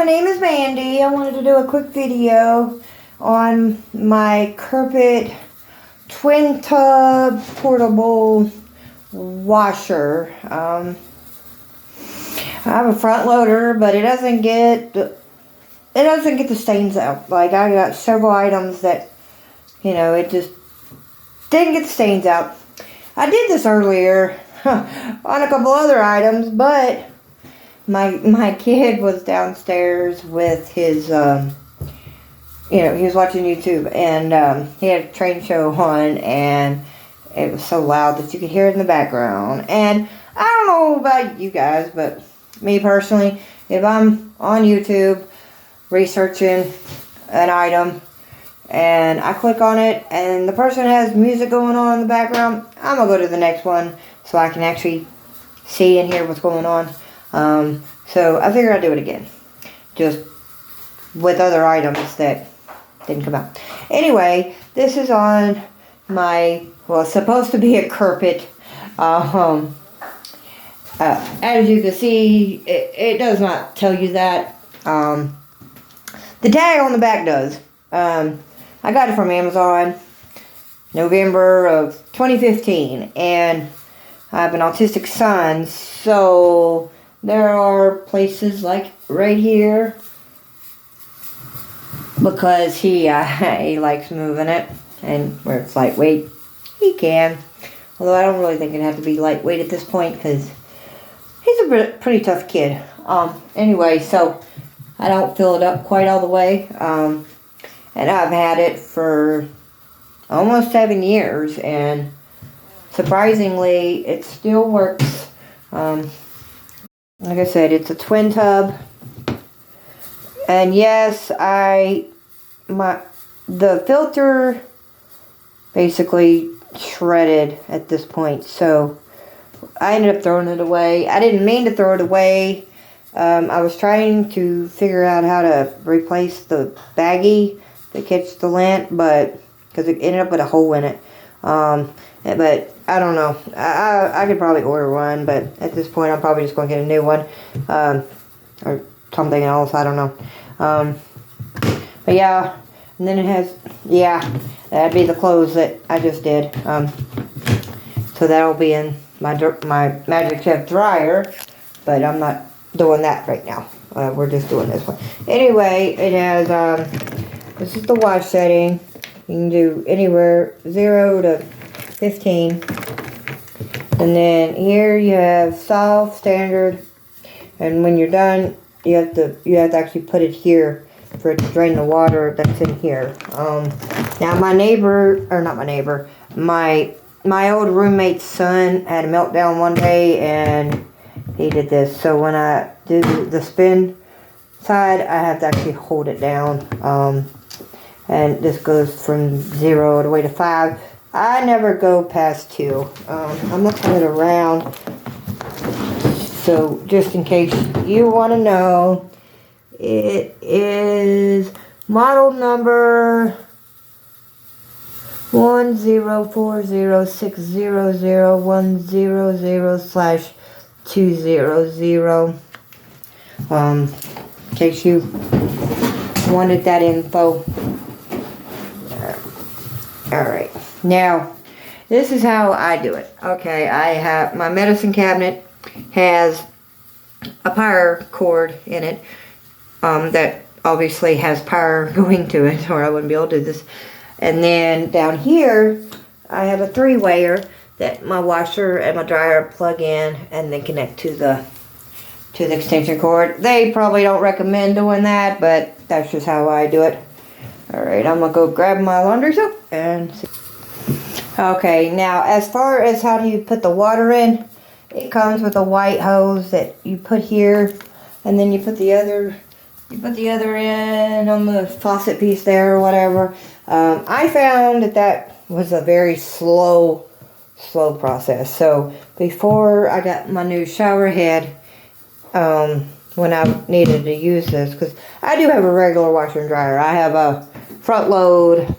my name is Mandy. I wanted to do a quick video on my Kuppet twin tub portable washer. I have a front loader, but it doesn't get the stains out. Like, I got several items that, it just didn't get the stains out. I did this earlier on a couple other items, but my kid was downstairs with his, he was watching YouTube, and he had a train show on, and it was so loud that you could hear it in the background. And I don't know about you guys, but me personally, if I'm on YouTube researching an item and I click on it and the person has music going on in the background, I'm gonna go to the next one so I can actually see and hear what's going on. So I figured I'd do it again, just with other items that didn't come out. Anyway, this is on my, well, it's supposed to be a Kuppet. As you can see, it does not tell you that. The tag on the back does. I got it from Amazon, November of 2015, and I have an autistic son, so there are places like right here, because he likes moving it, and where it's lightweight, he can. Although I don't really think it'd have to be lightweight at this point, because he's a pretty tough kid. Anyway, so I don't fill it up quite all the way. And I've had it for almost 7 years, and surprisingly, it still works. Like I said, it's a twin tub. And yes, the filter basically shredded at this point, so I ended up throwing it away. I didn't mean to throw it away. I was trying to figure out how to replace the baggie that catches the lint, but because it ended up with a hole in it. But I don't know. I could probably order one, but at this point I'm probably just going to get a new one, or something else. I don't know. But yeah, and then it has, that'd be the clothes that I just did. So that'll be in my Magic Chef dryer, but I'm not doing that right now. We're just doing this one. Anyway, it has, this is the wash setting. You can do anywhere 0 to 15. And then here you have soft, standard, and when you're done, you have to actually put it here for it to drain the water that's in here. Now my neighbor, or not my neighbor, my old roommate's son had a meltdown one day, and he did this. So when I do the spin side, I have to actually hold it down. And this goes from 0 to way to 5. I never go past 2. I'm not turning it around. So just in case you want to know, it is model number 10406001000/200. In case you wanted that info. Alright, now this is how I do it. Okay, I have my medicine cabinet has a power cord in it, that obviously has power going to it, or I wouldn't be able to do this. And then down here I have a 3-wayer that my washer and my dryer plug in and then connect to the extension cord. They probably don't recommend doing that, but that's just how I do it. Alright, I'm gonna go grab my laundry soap and see. Okay, now as far as how do you put the water in, it comes with a white hose that you put here, and then you put the other end on the faucet piece there or whatever. I found that was a very slow process. So before I got my new shower head, when I needed to use this, because I do have a regular washer and dryer. I have a front load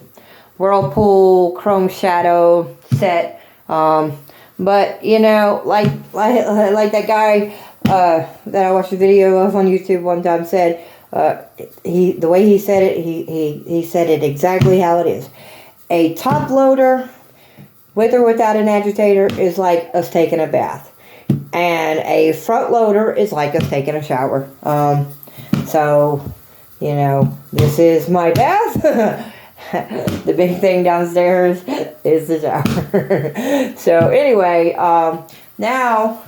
Whirlpool Chrome Shadow set, but you know, like that guy that I watched a video of on YouTube one time said, The way he said it, he said it exactly how it is. A top loader, with or without an agitator, is like us taking a bath. And a front loader is like us taking a shower. So, you know, this is my bath. The big thing downstairs is the shower. So anyway, now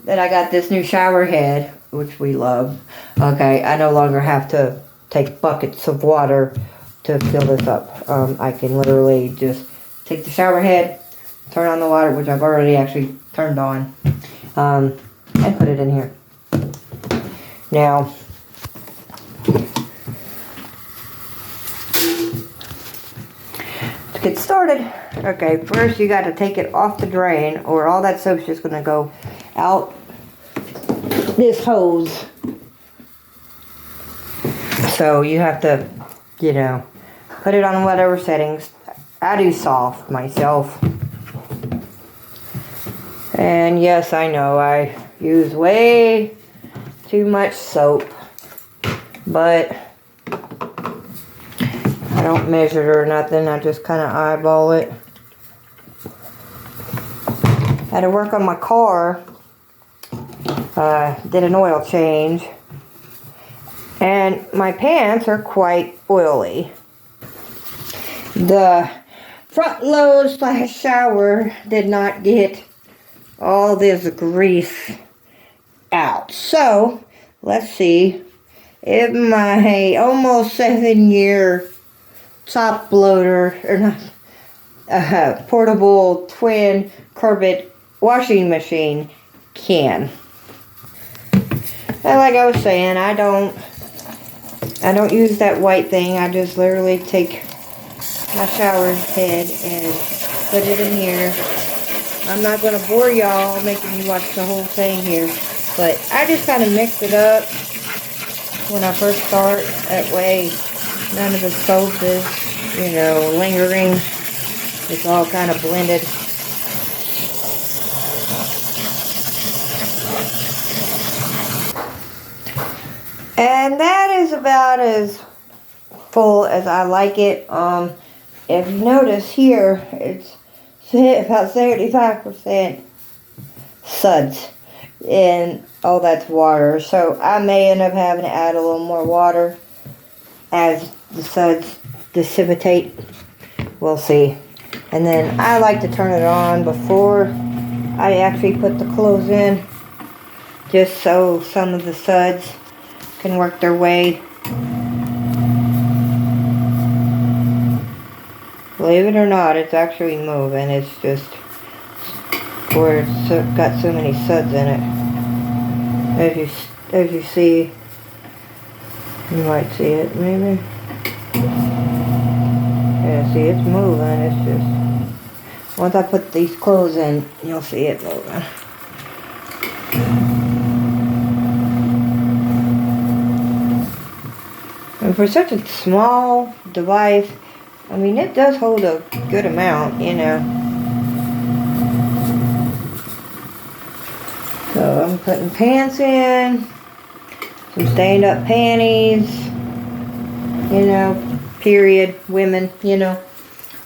that I got this new shower head, which we love, okay, I no longer have to take buckets of water to fill this up. I can literally just take the shower head, turn on the water, which I've already actually turned on, and put it in here. Now, to get started, okay, first you got to take it off the drain, or all that soap's just going to go out this hose. So you have to, you know, put it on whatever settings. I do soft myself. And yes, I know I use way too much soap, but I don't measure it or nothing. I just kind of eyeball it. I had to work on my car. Did an oil change. And my pants are quite oily. The front load / shower did not get all this grease out. So, let's see if my almost 7-year top loader, or not, portable twin kuppet washing machine can. And like I was saying, I don't use that white thing. I just literally take my shower head and put it in here. I'm not going to bore y'all making you watch the whole thing here, but I just kind of mix it up when I first start. That way none of the soap is, you know, lingering. It's all kind of blended. And that is about as full as I like it. If you notice here, it's about 75% suds, and all that's water. So I may end up having to add a little more water as the suds dissipate. We'll see. And then I like to turn it on before I actually put the clothes in, just so some of the suds can work their way. Believe it or not, it's actually moving. It's just where it's got so many suds in it. As you see, you might see it maybe. Yeah, see, it's moving. It's just, once I put these clothes in, you'll see it moving. And for such a small device, I mean, it does hold a good amount, you know. So I'm putting pants in, some stained up panties, you know, period, women, you know,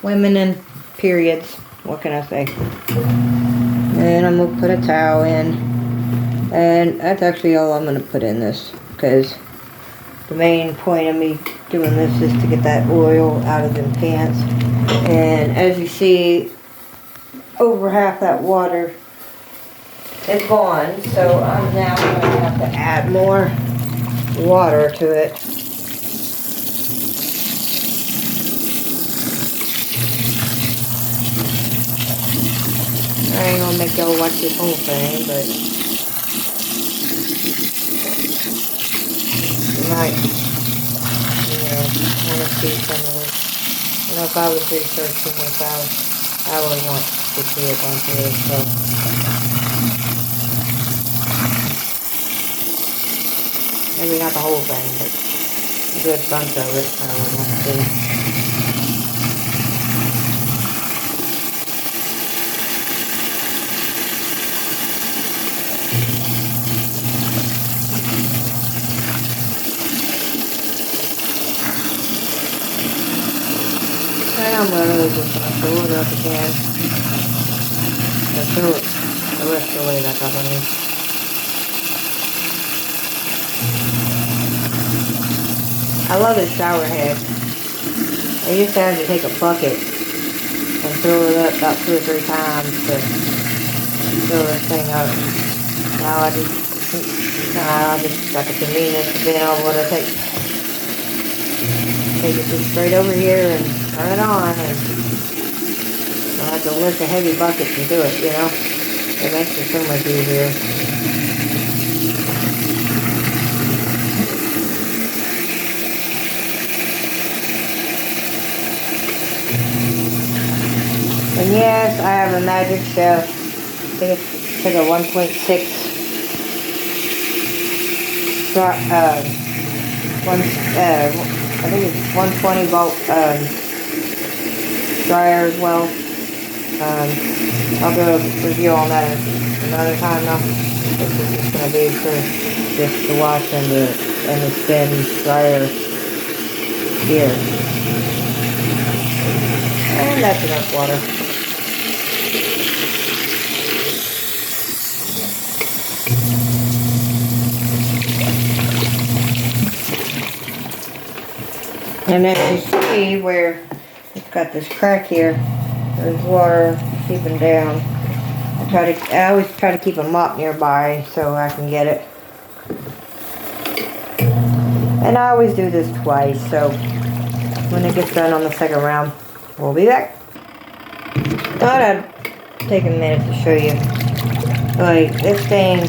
women and periods, what can I say. And I'm going to put a towel in, and that's actually all I'm going to put in this, because the main point of me doing this is to get that oil out of them pants. And as you see, over half that water is gone, so I'm now going to have to add more water to it. I ain't going to make y'all watch this whole thing, but you might, you know, want to see some of it. You know, if I was researching this out, I would want to see a bunch of this stuff. Maybe not the whole thing, but a good bunch of it I would want to see. I'm literally just gonna fill it up again. And fill it the rest of the way back up underneath. I love this shower head. I used to have to take a bucket and fill it up about 2 or 3 times to fill this thing up. Now I just got the convenience of being able to take it just straight over here and turn it on, and I don't have to lift a heavy bucket to do it, you know? It makes it so much easier. And yes, I have a Magic Chef. I think it's like a 1.6 I think it's 120 volt dryer as well. I'll do a review on that another time though. This is just gonna be for just the wash and the spin dryer here. And that's enough water. And as you see where it's got this crack here, there's water seeping down. I always try to keep a mop nearby so I can get it. And I always do this twice, so when it gets done on the second round, we'll be back. Thought I'd take a minute to show you. Like this thing,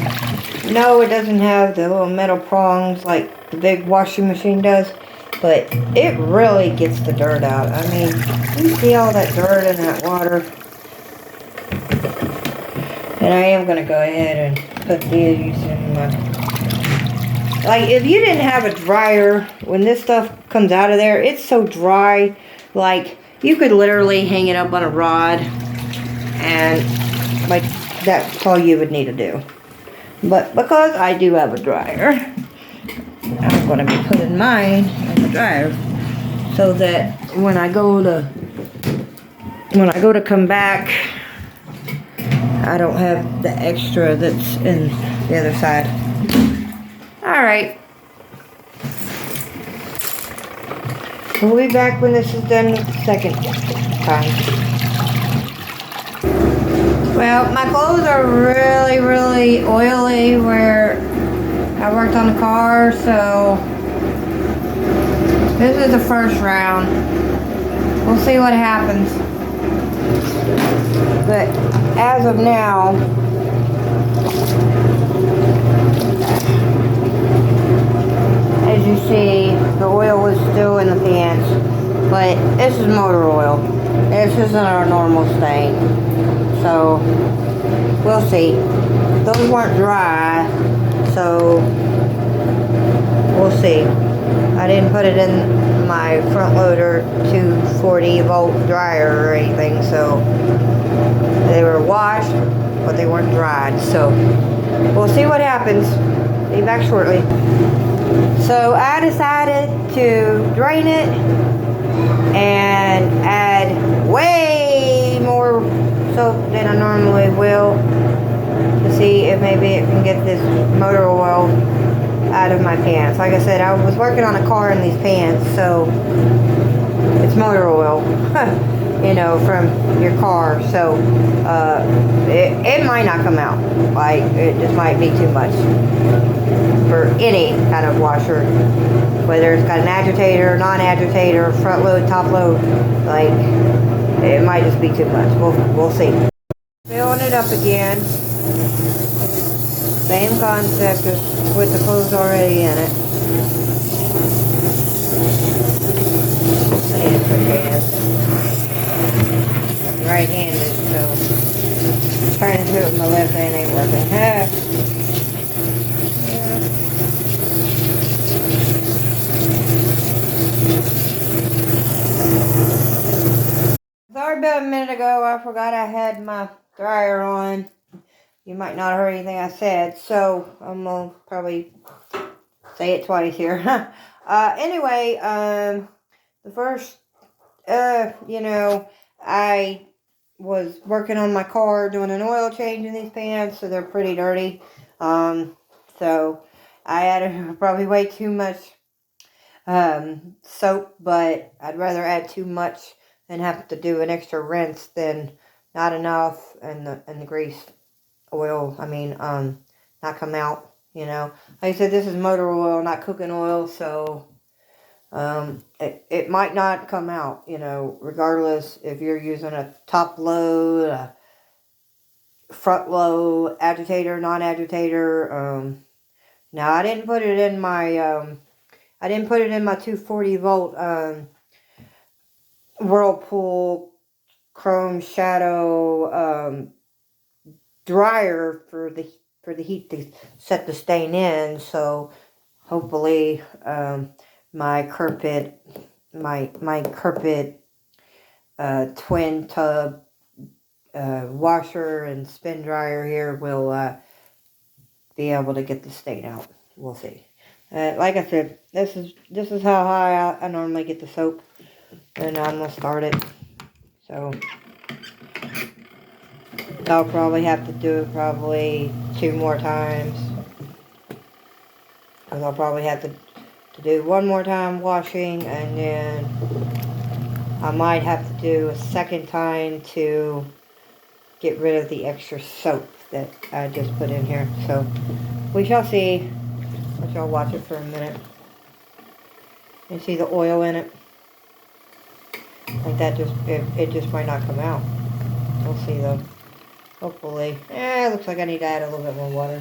no, it doesn't have the little metal prongs like the big washing machine does. But it really gets the dirt out. I mean, you see all that dirt in that water. And I am going to go ahead and put these in my... Like, if you didn't have a dryer, when this stuff comes out of there, it's so dry. Like, you could literally hang it up on a rod. And, like, that's all you would need to do. But because I do have a dryer, I'm going to be putting mine in the dryer so that when I go to come back, I don't have the extra that's in the other side. Alright. We'll be back when this is done the second time. Well, my clothes are really, really oily where I worked on the car, so this is the first round. We'll see what happens. But as of now, as you see, the oil is still in the pants, but this is motor oil. This isn't our normal stain. So, we'll see. Those weren't dry, so we'll see. I didn't put it in my front loader 240 volt dryer or anything, so they were washed, but they weren't dried. So we'll see what happens. Be back shortly. So I decided to drain it and add way more soap than I normally will to see if maybe it can get this motor oil out of my pants. Like I said, I was working on a car in these pants, so it's motor oil, you know, from your car. So it might not come out. Like, it just might be too much for any kind of washer, whether it's got an agitator, non-agitator, front load, top load. Like, it might just be too much. We'll see. Filling it up again. Same concept, just with the clothes already in it. I need to put hands. I'm right-handed, so trying to do it with my left hand ain't working. Sorry about a minute ago, I forgot I had my dryer on. You might not have heard anything I said, so I'm going to probably say it twice here. Anyway, the first You know, I was working on my car doing an oil change in these pants, so they're pretty dirty. So I added probably way too much soap, but I'd rather add too much and have to do an extra rinse than not enough, and the grease oil, not come out, you know. Like I said, this is motor oil, not cooking oil, so it might not come out, you know, regardless if you're using a top load, a front load, agitator, non-agitator. Now I didn't put it in my 240 volt Whirlpool Chrome Shadow dryer for the heat to set the stain in. So hopefully my Kuppet twin tub washer and spin dryer here will be able to get the stain out. We'll see. Like I said, this is how high I normally get the soap, and I'm gonna start it. So I'll probably have to do it probably 2 more times, because I'll probably have to do 1 more time washing, and then I might have to do a second time to get rid of the extra soap that I just put in here. So we shall see. I shall watch it for a minute. You see the oil in it? Like that it just might not come out. We'll see though. Hopefully. It looks like I need to add a little bit more water.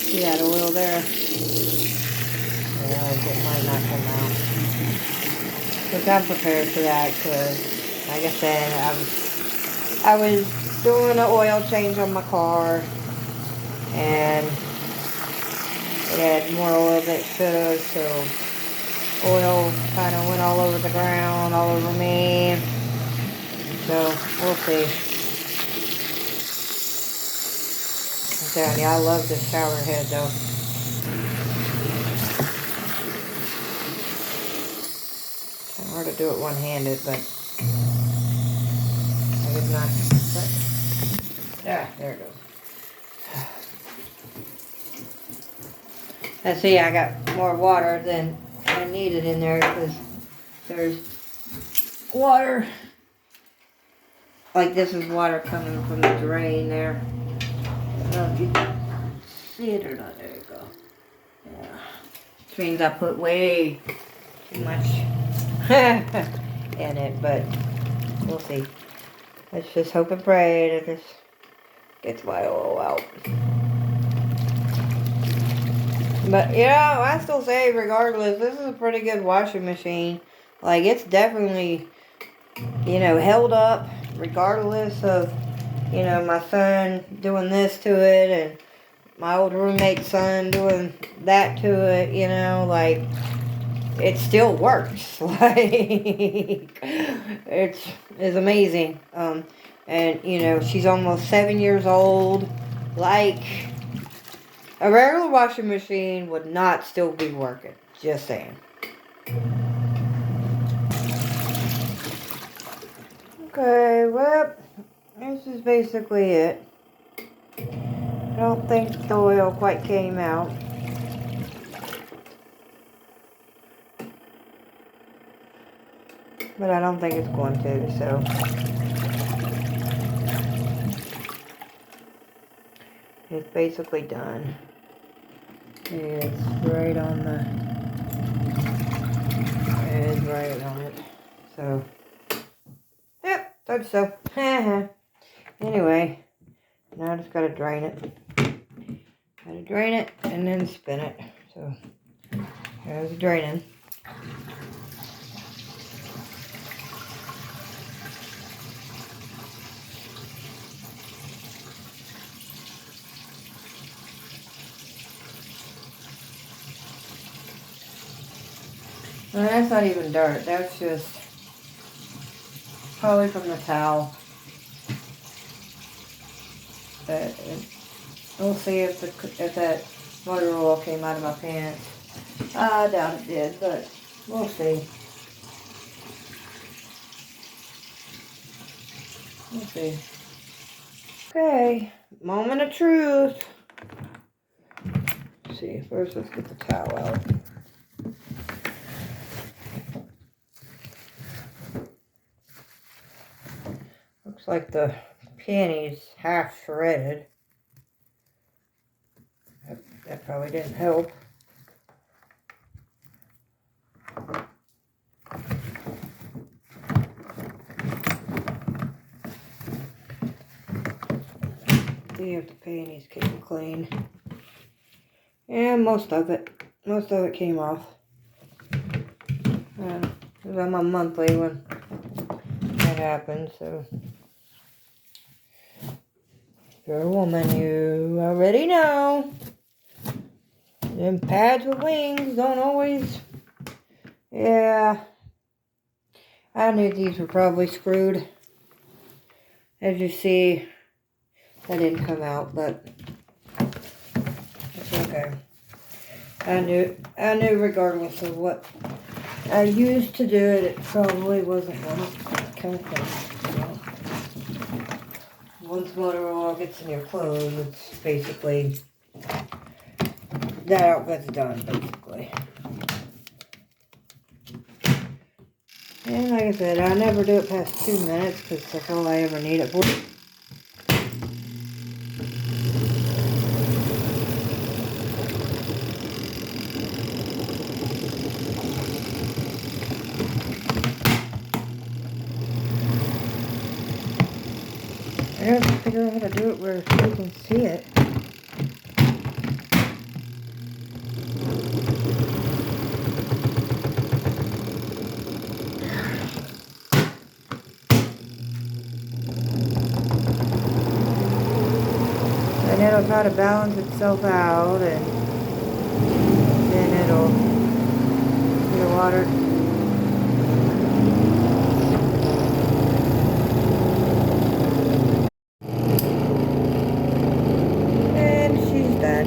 See that oil there? It might not come out. But I'm prepared for that, because, like I said, I was doing an oil change on my car, and it had more oil than it should have, so oil kind of went all over the ground, all over me. So we'll see. I'm telling you, I love this shower head though. Kind of hard to do it one-handed, but I guess not. Yeah, there it goes. And see, I got more water than I needed in there, because there's water. Like, this is water coming from the drain there. I don't know if you can see it or not. There you go. Yeah. Which means I put way too much in it, but we'll see. Let's just hope and pray that this gets my oil out. But, you know, I still say, regardless, this is a pretty good washing machine. Like, it's definitely, you know, held up, regardless of, you know, my son doing this to it, and my old roommate's son doing that to it, you know, like, it still works. Like, it's amazing. And, you know, she's almost 7 years old. Like, a regular washing machine would not still be working. Just saying. Okay, well, this is basically it. I don't think the oil quite came out. But I don't think it's going to, so. It's basically done. It's right on the, it's right on it. So, yep, thought so. Anyway, now I just gotta drain it. Gotta drain it and then spin it. So, there's the draining. And that's not even dirt. That's just probably from the towel. But we'll see if that motor oil came out of my pants. I doubt it did, but we'll see. We'll see. Okay, moment of truth. Let's see, first let's get the towel out. Looks like the panty's half shredded. That probably didn't help. See if the panties came clean. And most of it came off. Because I'm on monthly when that happens, so. If you're a woman, you already know. Them pads with wings don't always. Yeah. I knew these were probably screwed. As you see, that didn't come out, but it's okay. I knew regardless of what I used to do it probably wasn't going to come clean. So, once motor oil gets in your clothes, it's basically, that outfit's done, basically. And like I said, I never do it past 2 minutes because that's all I ever need it for. I have to figure out how to do it where you can see it. And it'll try to balance itself out, and then it'll get the water. And she's done.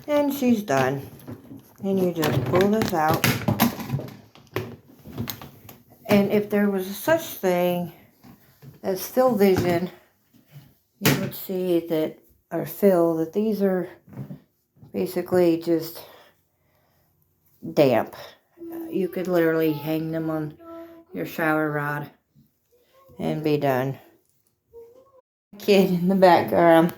And she's done. And you just pull this out. And if there was such thing as fill vision, you would see that, or fill, that these are basically just damp. You could literally hang them on your shower rod and be done. Kid in the background.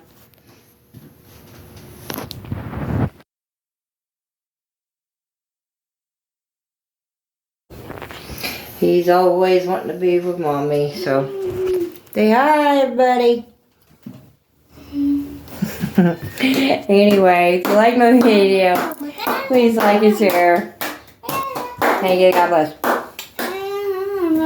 He's always wanting to be with mommy, so say hi, everybody. Anyway, if you like my video, please like and share. Thank you. God bless.